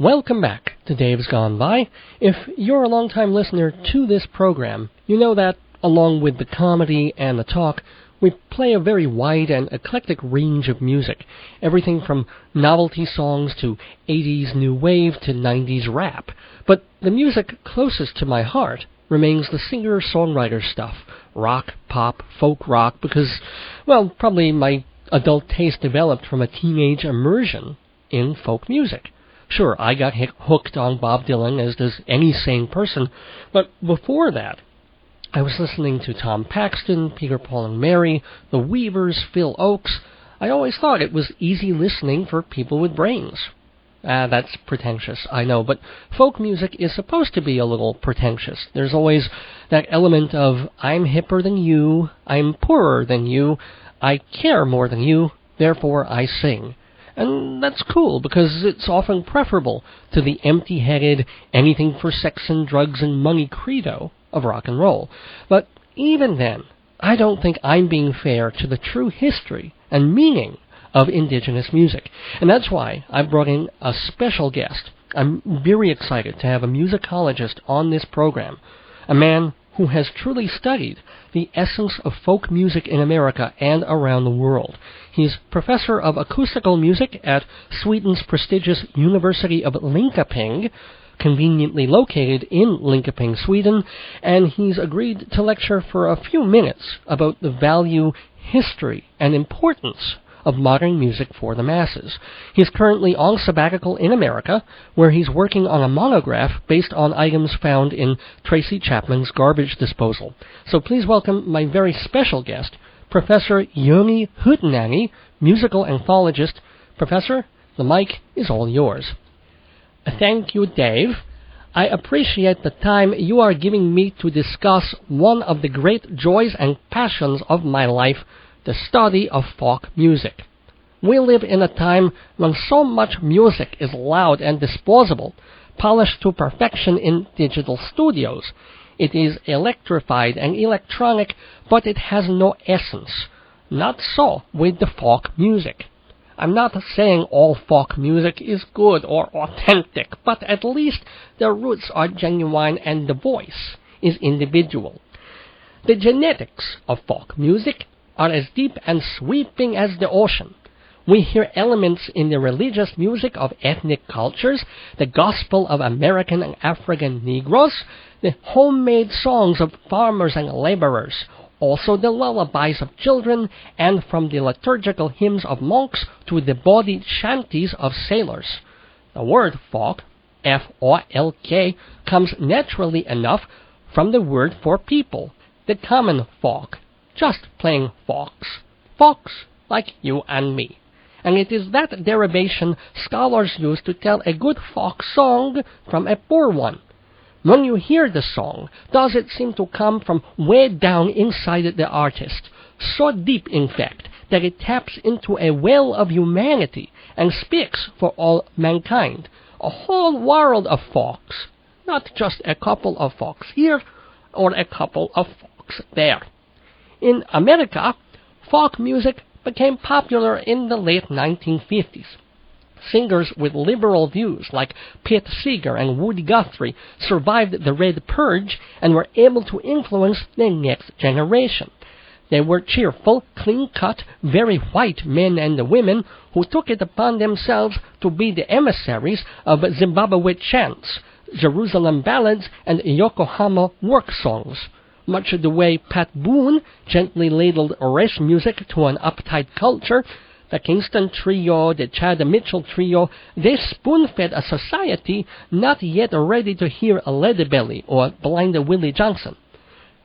Welcome back to Dave's Gone By. If you're a long-time listener to this program, you know that, along with the comedy and the talk, we play a very wide and eclectic range of music. Everything from novelty songs to 80s new wave to 90s rap. But the music closest to my heart remains the singer-songwriter stuff. Rock, pop, folk rock, because, well, probably my adult taste developed from a teenage immersion in folk music. Sure, I got hooked on Bob Dylan, as does any sane person, but before that, I was listening to Tom Paxton, Peter, Paul and Mary, The Weavers, Phil Oakes. I always thought it was easy listening for people with brains. That's pretentious, I know, but folk music is supposed to be a little pretentious. There's always that element of, I'm hipper than you, I'm poorer than you, I care more than you, therefore I sing. And that's cool, because it's often preferable to the empty-headed, anything for sex and drugs and money credo of rock and roll. But even then, I don't think I'm being fair to the true history and meaning of indigenous music. And that's why I brought in a special guest. I'm very excited to have a musicologist on this program, a man who has truly studied the essence of folk music in America and around the world. He's professor of acoustical music at Sweden's prestigious University of Linköping, conveniently located in Linköping, Sweden, and he's agreed to lecture for a few minutes about the value, history, and importance of modern music for the masses. He's currently on sabbatical in America, where he's working on a monograph based on items found in Tracy Chapman's garbage disposal. So please welcome my very special guest, Professor Yoni Huttenani, musical anthologist. Professor, the mic is all yours. Thank you, Dave. I appreciate the time you are giving me to discuss one of the great joys and passions of my life, the study of folk music. We live in a time when so much music is loud and disposable, polished to perfection in digital studios. It is electrified and electronic, but it has no essence. Not so with the folk music. I'm not saying all folk music is good or authentic, but at least the roots are genuine and the voice is individual. The genetics of folk music are as deep and sweeping as the ocean. We hear elements in the religious music of ethnic cultures, the gospel of American and African Negroes, the homemade songs of farmers and laborers, also the lullabies of children, and from the liturgical hymns of monks to the bawdy chanties of sailors. The word folk, F-O-L-K, comes naturally enough from the word for people, the common folk, just plain folks, folks like you and me. And it is that derivation scholars use to tell a good folk song from a poor one. When you hear the song, does it seem to come from way down inside the artist, so deep in fact that it taps into a well of humanity and speaks for all mankind, a whole world of folks, not just a couple of folks here or a couple of folks there. In America, folk music became popular in the late 1950s. Singers with liberal views like Pete Seeger and Woody Guthrie survived the Red Purge and were able to influence the next generation. They were cheerful, clean-cut, very white men and women who took it upon themselves to be the emissaries of Zimbabwe chants, Jerusalem ballads, and Yokohama work songs. Much the way Pat Boone gently ladled race music to an uptight culture, the Kingston Trio, the Chad Mitchell Trio, they spoon-fed a society not yet ready to hear a Leadbelly or Blind Willie Johnson.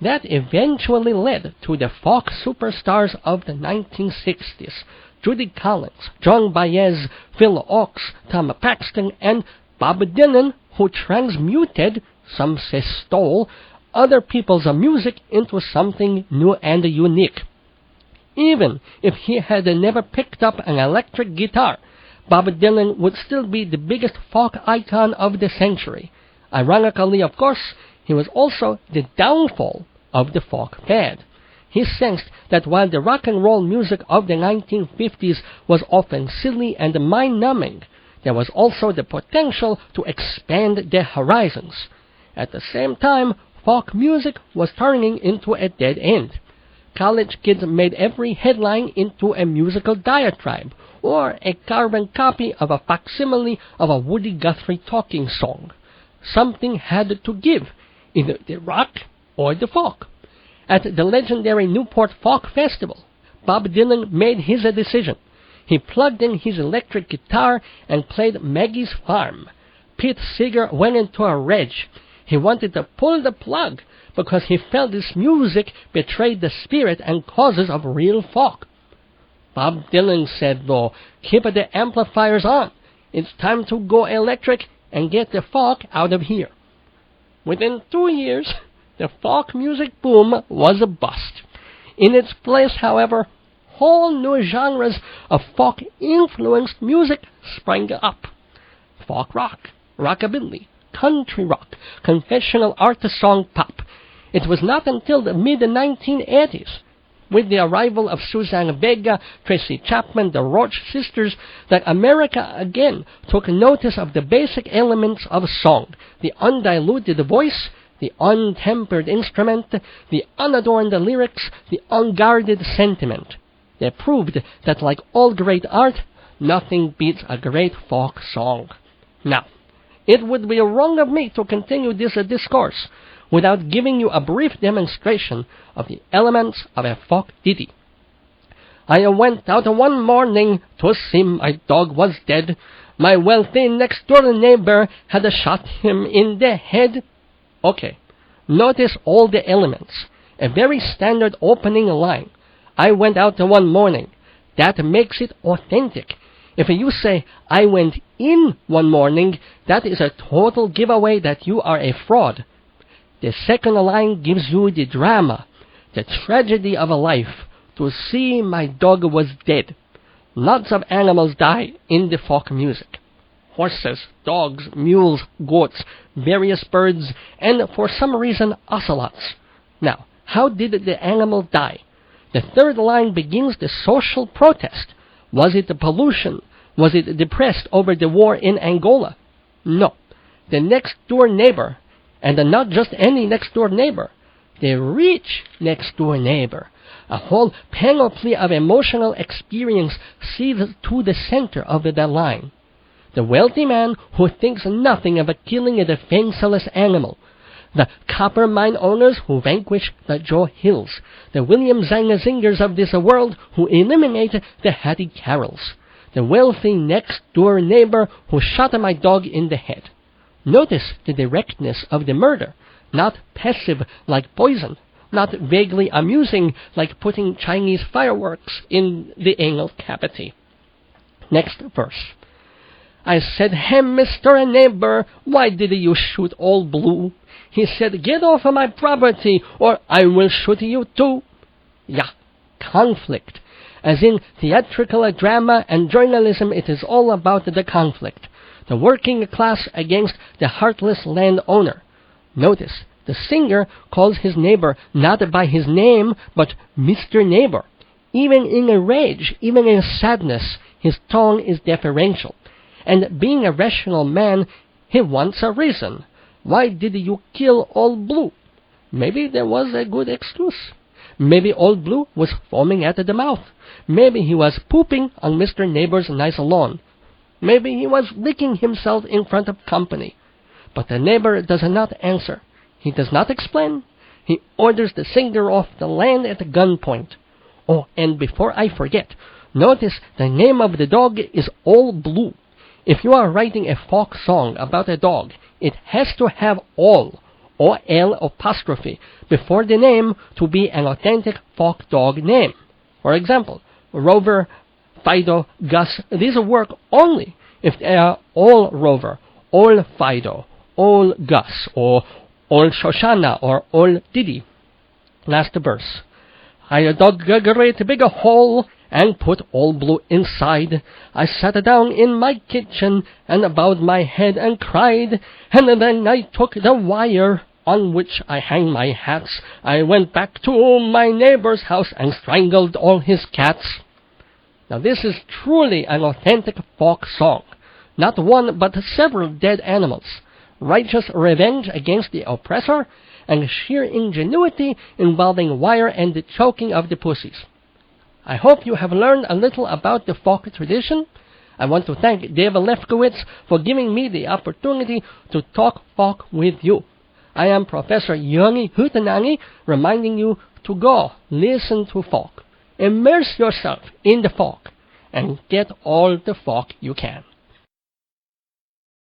That eventually led to the folk superstars of the 1960s, Judy Collins, John Baez, Phil Oakes, Tom Paxton, and Bob Dylan, who transmuted, some say stole, other people's music into something new and unique. Even if he had never picked up an electric guitar, Bob Dylan would still be the biggest folk icon of the century. Ironically, of course, he was also the downfall of the folk fad. He sensed that while the rock and roll music of the 1950s was often silly and mind-numbing, there was also the potential to expand their horizons. At the same time, folk music was turning into a dead end. College kids made every headline into a musical diatribe, or a carbon copy of a facsimile of a Woody Guthrie talking song. Something had to give, either the rock or the folk. At the legendary Newport Folk Festival, Bob Dylan made his decision. He plugged in his electric guitar and played Maggie's Farm. Pete Seeger went into a rage. He wanted to pull the plug because he felt this music betrayed the spirit and causes of real folk. Bob Dylan said, though, keep the amplifiers on. It's time to go electric and get the folk out of here. Within 2 years, the folk music boom was a bust. In its place, however, whole new genres of folk-influenced music sprang up. Folk rock, rockabilly, country rock, confessional art-song pop. It was not until the mid-1980s, with the arrival of Susanna Vega, Tracy Chapman, the Roach Sisters, that America again took notice of the basic elements of song: the undiluted voice, the untempered instrument, the unadorned lyrics, the unguarded sentiment. They proved that, like all great art, nothing beats a great folk song. Now, it would be wrong of me to continue this discourse without giving you a brief demonstration of the elements of a folk ditty. I went out one morning to see my dog was dead. My wealthy next-door neighbor had shot him in the head. Okay, notice all the elements. A very standard opening line. I went out one morning. That makes it authentic. If you say, I went in one morning, that is a total giveaway that you are a fraud. The second line gives you the drama, the tragedy of a life. To see my dog was dead. Lots of animals die in the folk music. Horses, dogs, mules, goats, various birds, and for some reason ocelots. Now, how did the animal die? The third line begins the social protest. Was it the pollution? Was it depressed over the war in Angola? No. The next-door neighbor, and not just any next-door neighbor, the rich next-door neighbor. A whole panoply of emotional experience seethes to the center of the line. The wealthy man who thinks nothing of killing the faceless animal. The copper mine owners who vanquish the Joe Hills. The William Zangazingers of this world who eliminate the Hattie Carrolls. The wealthy next-door neighbor who shot my dog in the head. Notice the directness of the murder, not passive like poison, not vaguely amusing like putting Chinese fireworks in the anal cavity. Next verse. I said, hey, Mr. Neighbor, why did you shoot Old Blue? He said, get off of my property, or I will shoot you too. Yeah, conflict. As in theatrical drama and journalism, it is all about the conflict. The working class against the heartless landowner. Notice, the singer calls his neighbor not by his name, but Mr. Neighbor. Even in a rage, even in sadness, his tone is deferential. And being a rational man, he wants a reason. Why did you kill Old Blue? Maybe there was a good excuse. Maybe Old Blue was foaming at the mouth. Maybe he was pooping on Mr. Neighbor's nice lawn. Maybe he was licking himself in front of company. But the neighbor does not answer. He does not explain. He orders the singer off the land at gunpoint. Oh, and before I forget, notice the name of the dog is Old Blue. If you are writing a folk song about a dog, it has to have all, O-L apostrophe, before the name to be an authentic folk dog name. For example, Rover, Fido, Gus, these work only if they are all Rover, all Fido, all Gus, or all Shoshana, or all Diddy. Last verse. I dug a great big hole and put Old Blue inside. I sat down in my kitchen and bowed my head and cried, and then I took the wire on which I hang my hats. I went back to my neighbor's house and strangled all his cats. Now this is truly an authentic folk song. not one but several dead animals, righteous revenge against the oppressor, and sheer ingenuity involving wire and the choking of the pussies. I hope you have learned a little about the folk tradition. I want to thank Dave Lefkowitz for giving me the opportunity to talk folk with you. I am Professor Yoni Huttenani, reminding you to go listen to folk. Immerse yourself in the folk and get all the folk you can.